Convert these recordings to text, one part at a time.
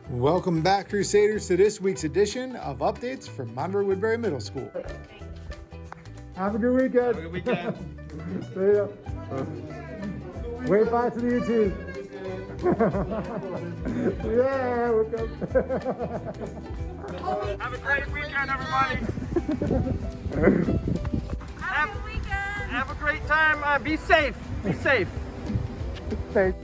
Welcome back, Crusaders, to this week's edition of Updates from Monroe Woodbury Middle School. Have a good weekend. Have a good weekend. See ya. Wave bye to the YouTube. Yeah, wake up. Have a great weekend, everybody. Have a good weekend. Have a great time. Be safe. Be safe. Thanks.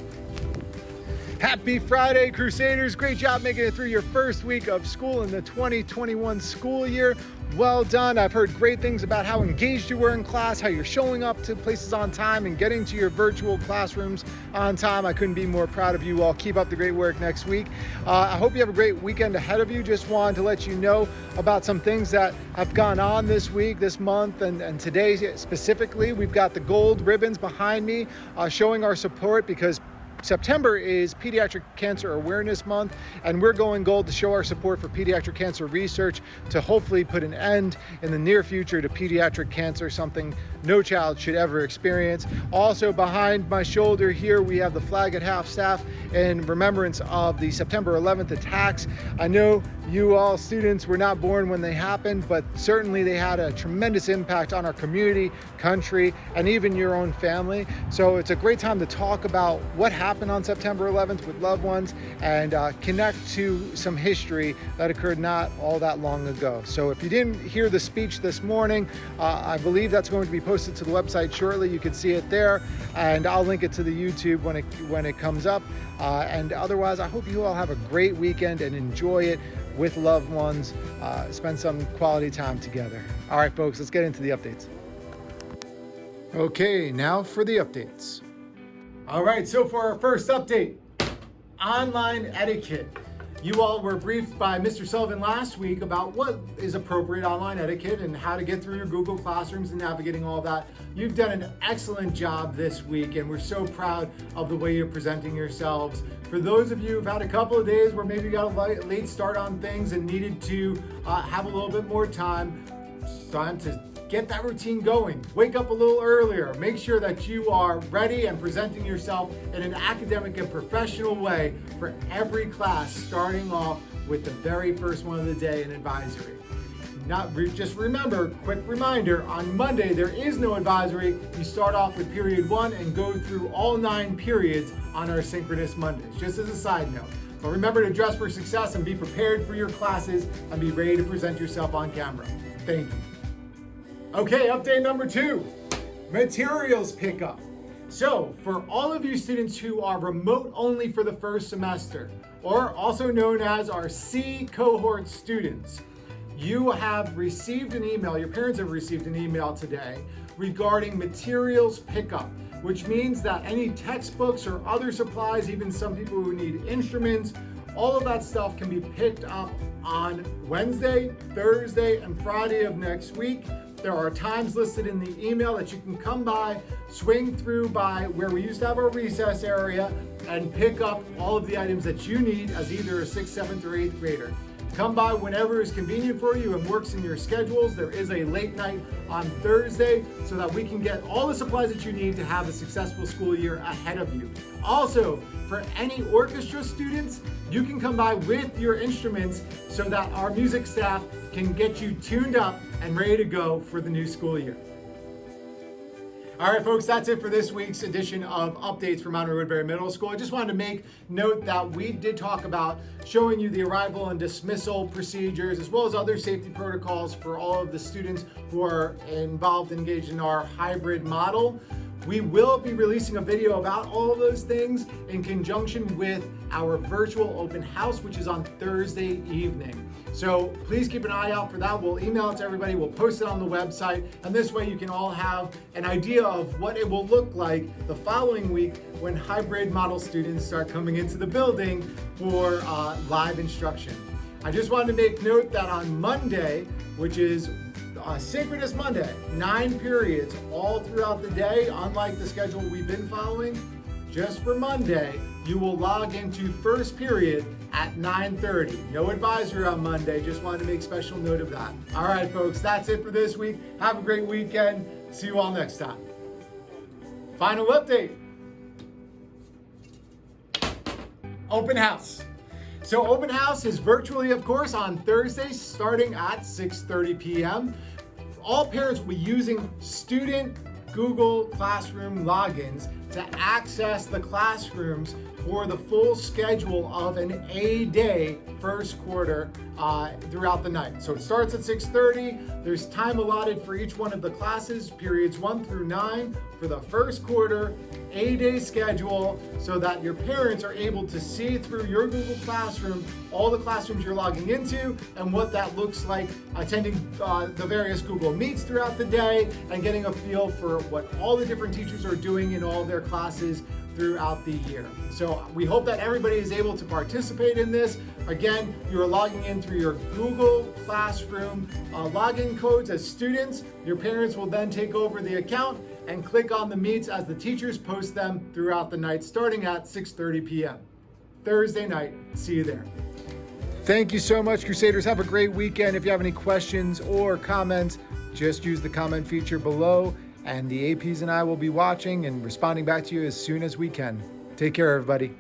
Happy Friday, Crusaders. Great job making it through your first week of school in the 2021 school year. Well done. I've heard great things about how engaged you were in class, how you're showing up to places on time and getting to your virtual classrooms on time. I couldn't be more proud of you all. Keep up the great work next week. I hope you have a great weekend ahead of you. Just wanted to let you know about some things that have gone on this week, this month, and today specifically. We've got the gold ribbons behind me showing our support because September is Pediatric Cancer Awareness Month, and we're going gold to show our support for pediatric cancer research to hopefully put an end in the near future to pediatric cancer, something no child should ever experience. Also behind my shoulder here, we have the flag at half staff in remembrance of the September 11th attacks. I know you all students were not born when they happened, but certainly they had a tremendous impact on our community, country, and even your own family. So it's a great time to talk about what happened on September 11th with loved ones and connect to some history that occurred not all that long ago. So if you didn't hear the speech this morning, I believe that's going to be posted to the website shortly. You can see it there, and I'll link it to the YouTube when it comes up. And otherwise, I hope you all have a great weekend and enjoy it with loved ones. Spend some quality time together. All right, folks, let's get into the updates. Okay, now for the updates. All right, so for our first update, online etiquette. You all were briefed by Mr. Sullivan last week about what is appropriate online etiquette and how to get through your Google Classrooms and navigating all that. You've done an excellent job this week, and we're so proud of the way you're presenting yourselves. For those of you who've had a couple of days where maybe you got a late start on things and needed to have a little bit more time, it's time to get that routine going. Wake up a little earlier. Make sure that you are ready and presenting yourself in an academic and professional way for every class, starting off with the very first one of the day in advisory. Just remember, quick reminder, on Monday there is no advisory. You start off with period 1 and go through all 9 periods on our synchronous Mondays, just as a side note. So remember to dress for success and be prepared for your classes and be ready to present yourself on camera. Thank you. Okay, update number 2, materials pickup. So for all of you students who are remote only for the first semester, or also known as our C cohort students, you have received an email, your parents have received an email today regarding materials pickup, which means that any textbooks or other supplies, even some people who need instruments, all of that stuff can be picked up on Wednesday, Thursday, and Friday of next week. There are times listed in the email that you can come by, swing through by where we used to have our recess area, and pick up all of the items that you need as either a 6th, 7th, or 8th grader. Come by whenever is convenient for you and works in your schedules. There is a late night on Thursday so that we can get all the supplies that you need to have a successful school year ahead of you. Also, for any orchestra students, you can come by with your instruments so that our music staff can get you tuned up and ready to go for the new school year. All right, folks, that's it for this week's edition of Updates from Monroe Woodbury Middle School. I just wanted to make note that we did talk about showing you the arrival and dismissal procedures, as well as other safety protocols for all of the students who are involved, engaged in our hybrid model. We will be releasing a video about all of those things in conjunction with our virtual open house, which is on Thursday evening. So please keep an eye out for that. We'll email it to everybody. We'll post it on the website. And this way you can all have an idea of what it will look like the following week when hybrid model students start coming into the building for live instruction. I just wanted to make note that on Monday, which is synchronous Monday, 9 periods all throughout the day, unlike the schedule we've been following. Just for Monday, you will log into first period at 9:30. No advisory on Monday, just wanted to make special note of that. All right, folks, that's it for this week. Have a great weekend. See you all next time. Final update. Open house. So open house is virtually, of course, on Thursday starting at 6:30 p.m. All parents will be using student Google Classroom logins to access the classrooms for the full schedule of an A-day first quarter throughout the night. So it starts at 6:30. There's time allotted for each one of the classes, periods 1 through 9, for the first quarter A-day schedule, so that your parents are able to see through your Google Classroom all the classrooms you're logging into and what that looks like, attending the various Google Meets throughout the day and getting a feel for what all the different teachers are doing in all their classes throughout the year. So we hope that everybody is able to participate in this. Again, you're logging in through your Google Classroom login codes as students. Your parents will then take over the account and click on the meets as the teachers post them throughout the night, starting at 6:30 p.m. Thursday night. See you there. Thank you so much, Crusaders. Have a great weekend. If you have any questions or comments, just use the comment feature below, and the APs and I will be watching and responding back to you as soon as we can. Take care, everybody.